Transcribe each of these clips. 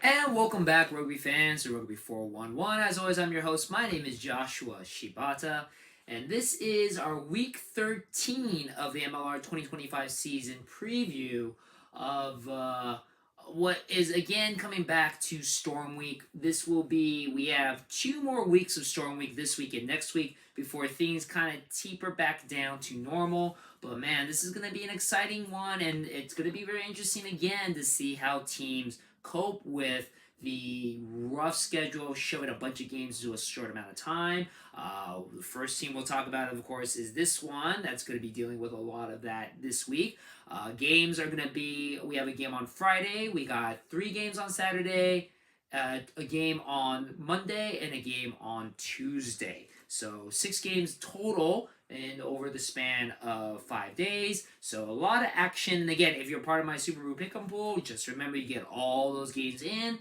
And welcome back, Rugby fans, to Rugby411. As always, I'm your host. My name is Joshua Shibata, and this is our Week 13 of the MLR 2025 season preview of what is again coming back to Storm Week. We have 2 more weeks of Storm Week this week and next week before things kind of taper back down to normal. But man, this is going to be an exciting one, and it's going to be very interesting again to see how teams cope with the rough schedule, shoving a bunch of games into a short amount of time. The first team we'll talk about, of course, is this one. That's going to be dealing with a lot of that this week. Games are going to be, we have a game on Friday. We got 3 games on Saturday, a game on Monday, and a game on Tuesday. So 6 games total and over the span of 5 days. So a lot of action. And again, if you're part of my Super Bowl Pick'em pool, just remember you get all those games in.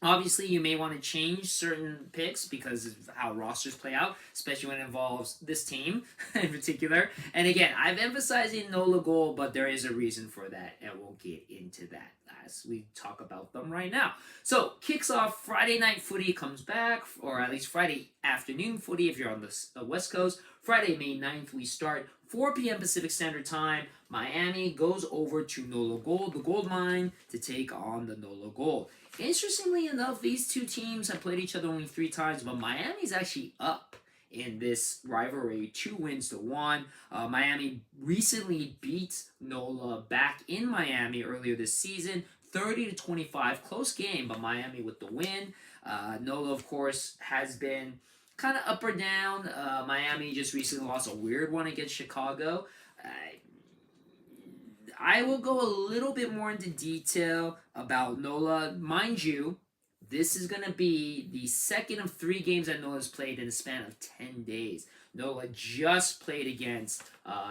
Obviously, you may want to change certain picks because of how rosters play out, especially when it involves this team in particular. And again, I've emphasized NOLA goal, but there is a reason for that, and we'll get into that as we talk about them right now. So, kicks off Friday night footy comes back, or at least Friday afternoon footy if you're on the West Coast. Friday, May 9th, we start 4 p.m. Pacific Standard Time. Miami goes over to NOLA Gold, the gold mine, to take on the NOLA Gold. Interestingly enough, these two teams have played each other only 3 times, but Miami's actually up in this rivalry, 2 wins to 1. Miami recently beat NOLA back in Miami earlier this season, 30-25, close game, but Miami with the win. NOLA, of course, has been kind of up or down. Miami just recently lost a weird one against Chicago. I will go a little bit more into detail about NOLA. Mind you, this is going to be the second of 3 games that NOLA's played in a span of 10 days. NOLA just played against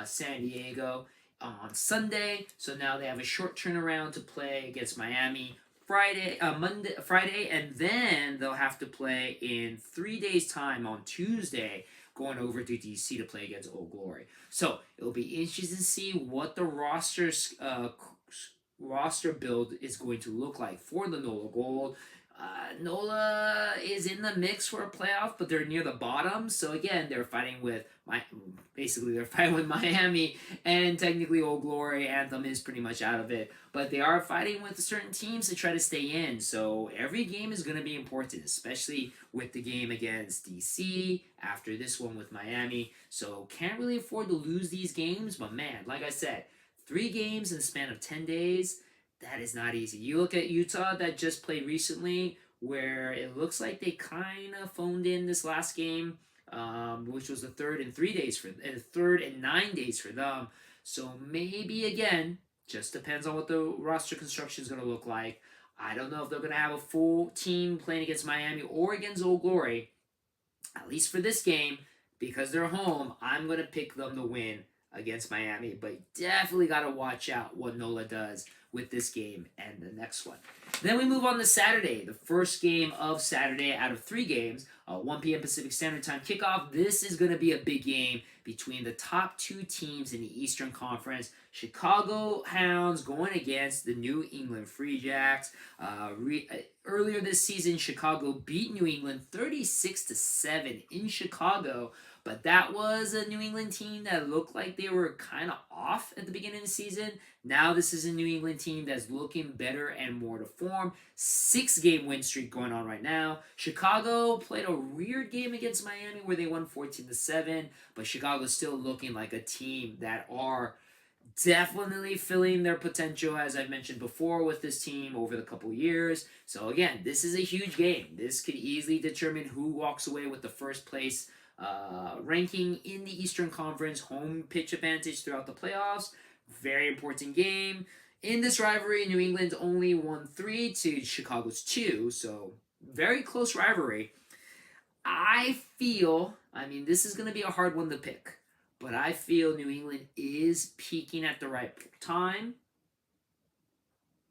San Diego on Sunday, so now they have a short turnaround to play against Miami Friday, and then they'll have to play in 3 days' time on Tuesday, going over to DC to play against Old Glory. So it'll be interesting to see what the roster build is going to look like for the NOLA Gold. NOLA is in the mix for a playoff, but they're near the bottom. So again, they're fighting with Miami, and technically Old Glory. Anthem is pretty much out of it, but they are fighting with certain teams to try to stay in. So every game is going to be important, especially with the game against DC after this one with Miami. So can't really afford to lose these games, but man, like I said, 3 games in the span of 10 days. That is not easy. You look at Utah that just played recently, where it looks like they kind of phoned in this last game, which was the third and 9 days for them. So maybe again, just depends on what the roster construction is going to look like. I don't know if they're going to have a full team playing against Miami or against Old Glory. At least for this game, because they're home, I'm going to pick them to win against Miami, but definitely got to watch out what NOLA does with this game and the next one. Then we move on to Saturday, the first game of Saturday out of 3 games, 1 p.m. Pacific Standard Time kickoff. This is going to be a big game between the top 2 teams in the Eastern Conference. Chicago Hounds going against the New England Free Jacks. Earlier this season, Chicago beat New England 36-7 in Chicago. But that was a New England team that looked like they were kind of off at the beginning of the season. Now this is a New England team that's looking better and more to form. 6-game win streak going on right now. Chicago played a weird game against Miami where they won 14-7. But Chicago's still looking like a team that are definitely filling their potential, as I've mentioned before, with this team over the couple years. So again, this is a huge game. This could easily determine who walks away with the first place ranking in the Eastern Conference, home pitch advantage throughout the playoffs. Very important game. In this rivalry, New England only won 3 to Chicago's 2, so very close rivalry. I feel, this is going to be a hard one to pick, but I feel New England is peaking at the right time,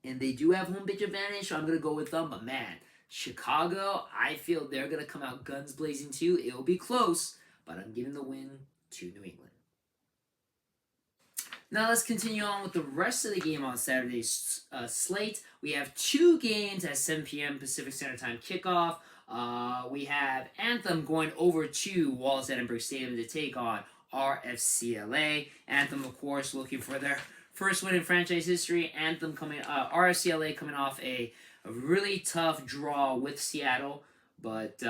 and they do have home pitch advantage, so I'm going to go with them, but man, Chicago, I feel they're going to come out guns blazing too. It'll be close, but I'm giving the win to New England. Now let's continue on with the rest of the game on Saturday's slate. We have two games at 7 p.m. Pacific Standard Time kickoff. We have Anthem going over to Wallace Edinburgh Stadium to take on RFCLA. Anthem, of course, looking for their first win in franchise history. RFCLA coming off a really tough draw with Seattle, but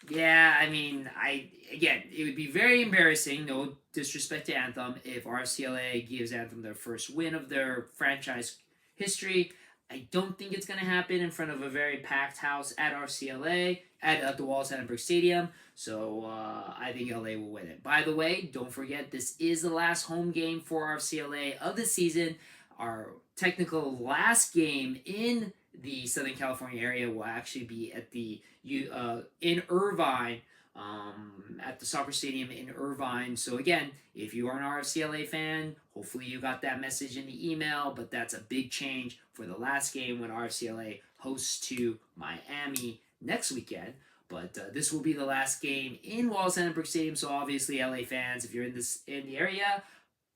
yeah, I mean, it would be very embarrassing. No disrespect to Anthem, if RCLA gives Anthem their first win of their franchise history. I don't think it's going to happen in front of a very packed house at RCLA at the Wallace Edinburgh Stadium. So I think LA will win it. By the way, don't forget this is the last home game for RCLA of the season. Our technical last game in the Southern California area will actually be at the in Irvine, at the soccer stadium in Irvine. So again, if you are an RFCLA fan, hopefully you got that message in the email. But that's a big change for the last game when RFCLA hosts to Miami next weekend. But this will be the last game in Wallace Edinburgh Stadium. So obviously, LA fans, if you're in the area,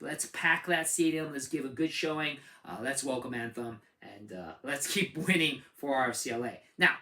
let's pack that stadium. Let's give a good showing. Let's welcome Anthem. And let's keep winning for RFCLA. Now,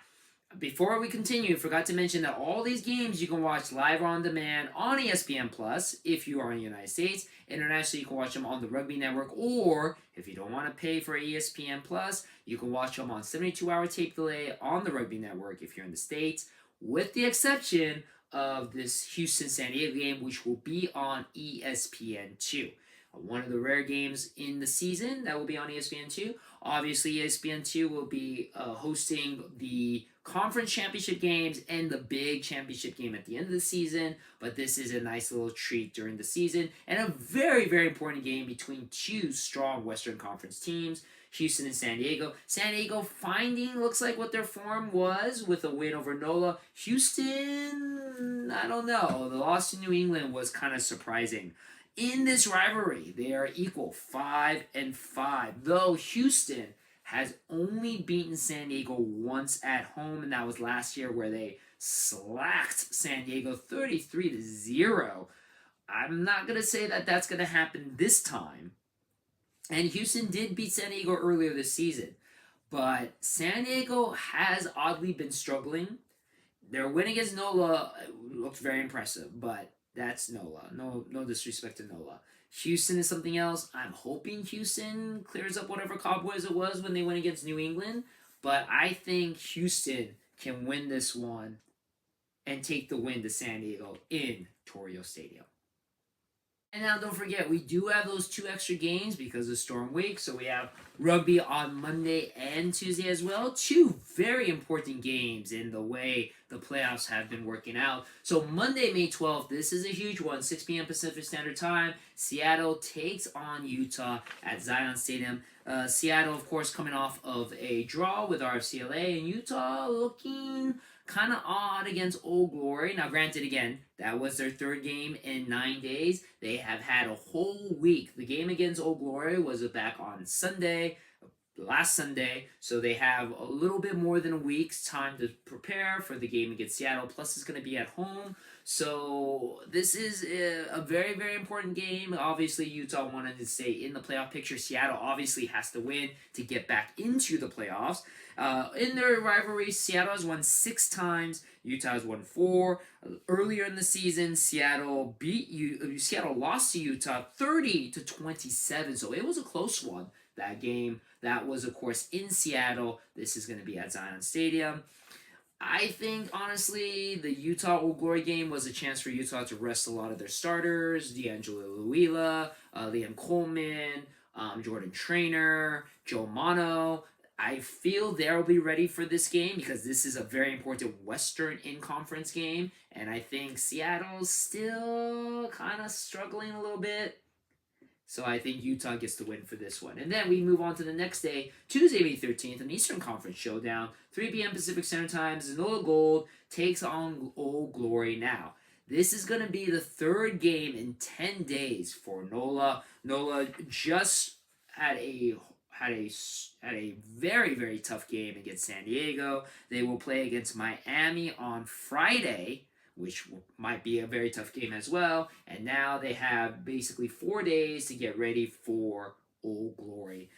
before we continue, forgot to mention that all these games you can watch live or on demand on ESPN Plus if you are in the United States. Internationally, you can watch them on the Rugby Network, or if you don't want to pay for ESPN Plus, you can watch them on 72-hour tape delay on the Rugby Network if you're in the States, with the exception of this Houston-San Diego game, which will be on ESPN2. One of the rare games in the season that will be on ESPN2. Obviously, ESPN2 will be hosting the conference championship games and the big championship game at the end of the season. But this is a nice little treat during the season and a very, very important game between two strong Western Conference teams, Houston and San Diego. San Diego finding looks like what their form was with a win over NOLA. Houston, I don't know. The loss to New England was kind of surprising. In this rivalry, they are equal, 5-5. Though Houston has only beaten San Diego once at home, and that was last year where they slacked San Diego 33-0. I'm not going to say that that's going to happen this time. And Houston did beat San Diego earlier this season. But San Diego has oddly been struggling. Their win against NOLA looked very impressive, but that's NOLA. No disrespect to NOLA. Houston is something else. I'm hoping Houston clears up whatever cobwebs it was when they went against New England. But I think Houston can win this one and take the win to San Diego in Torio Stadium. And now don't forget, we do have those two extra games because of Storm Week. So we have rugby on Monday and Tuesday as well. Two very important games in the way the playoffs have been working out. So Monday, May 12th, this is a huge one, 6 p.m. Pacific Standard Time. Seattle takes on Utah at Zion Stadium. Seattle, of course, coming off of a draw with RFCLA, and Utah looking kind of odd against Old Glory. Now, granted, again, that was their third game in 9 days. They have had a whole week. The game against Old Glory was back on Sunday, last Sunday, so they have a little bit more than a week's time to prepare for the game against Seattle. Plus, it's going to be at home. So this is a very, very important game. Obviously, Utah wanted to stay in the playoff picture. Seattle obviously has to win to get back into the playoffs. In their rivalry, Seattle has won 6 times. Utah has won 4. Earlier in the season, Seattle lost to Utah 30-27. So it was a close one. That game, that was of course in Seattle. This is going to be at Zion Stadium. I think, honestly, the Utah Old Glory game was a chance for Utah to rest a lot of their starters. D'Angelo Luila, Liam Coleman, Jordan Trainer, Joe Mano. I feel they'll be ready for this game because this is a very important Western in-conference game. And I think Seattle's still kind of struggling a little bit. So I think Utah gets the win for this one. And then we move on to the next day, Tuesday, May 13th, an Eastern Conference showdown. 3 p.m. Pacific Standard Time. Zanola Gold takes on Old Glory now. This is going to be the third game in 10 days for NOLA. NOLA just had a very, very tough game against San Diego. They will play against Miami on Friday. which might be a very tough game as well. And now they have basically 4 days to get ready for Old Glory.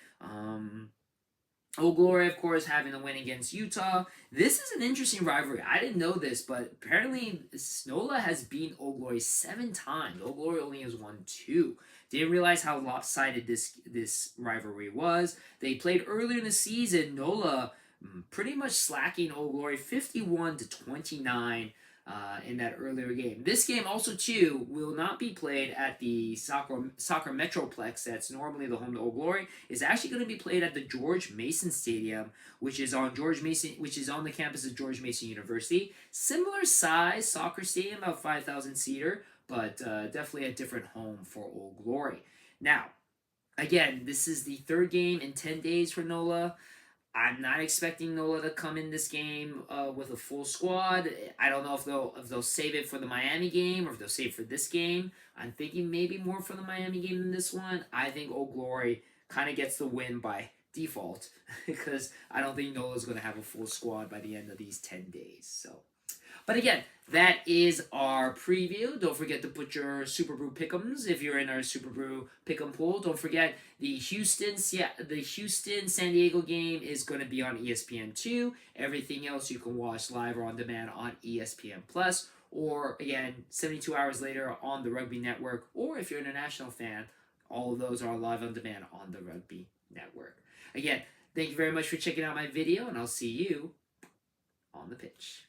Old Glory, of course, having the win against Utah. This is an interesting rivalry. I didn't know this, but apparently Nola has beaten Old Glory 7 times. Old Glory only has won 2. Didn't realize how lopsided this rivalry was. They played earlier in the season. Nola pretty much slacking Old Glory 51-29 in that earlier game. This game also too will not be played at the soccer Metroplex that's normally the home to Old Glory. It's actually going to be played at the George Mason Stadium, which is on the campus of George Mason University. Similar size soccer stadium, about 5,000 seater, but definitely a different home for Old Glory. Now, again, this is the third game in 10 days for NOLA. I'm not expecting NOLA to come in this game with a full squad. I don't know if they'll save it for the Miami game or if they'll save it for this game. I'm thinking maybe more for the Miami game than this one. I think Old Glory kind of gets the win by default because I don't think NOLA's going to have a full squad by the end of these 10 days. So, but again, that is our preview. Don't forget to put your Super Brew pick'ems if you're in our Super Brew pick'em pool. Don't forget the Houston San Diego game is going to be on ESPN2. Everything else you can watch live or on demand on ESPN Plus, or again 72 hours later on the Rugby Network. Or if you're an international fan, all of those are live on demand on the Rugby Network. Again, thank you very much for checking out my video, and I'll see you on the pitch.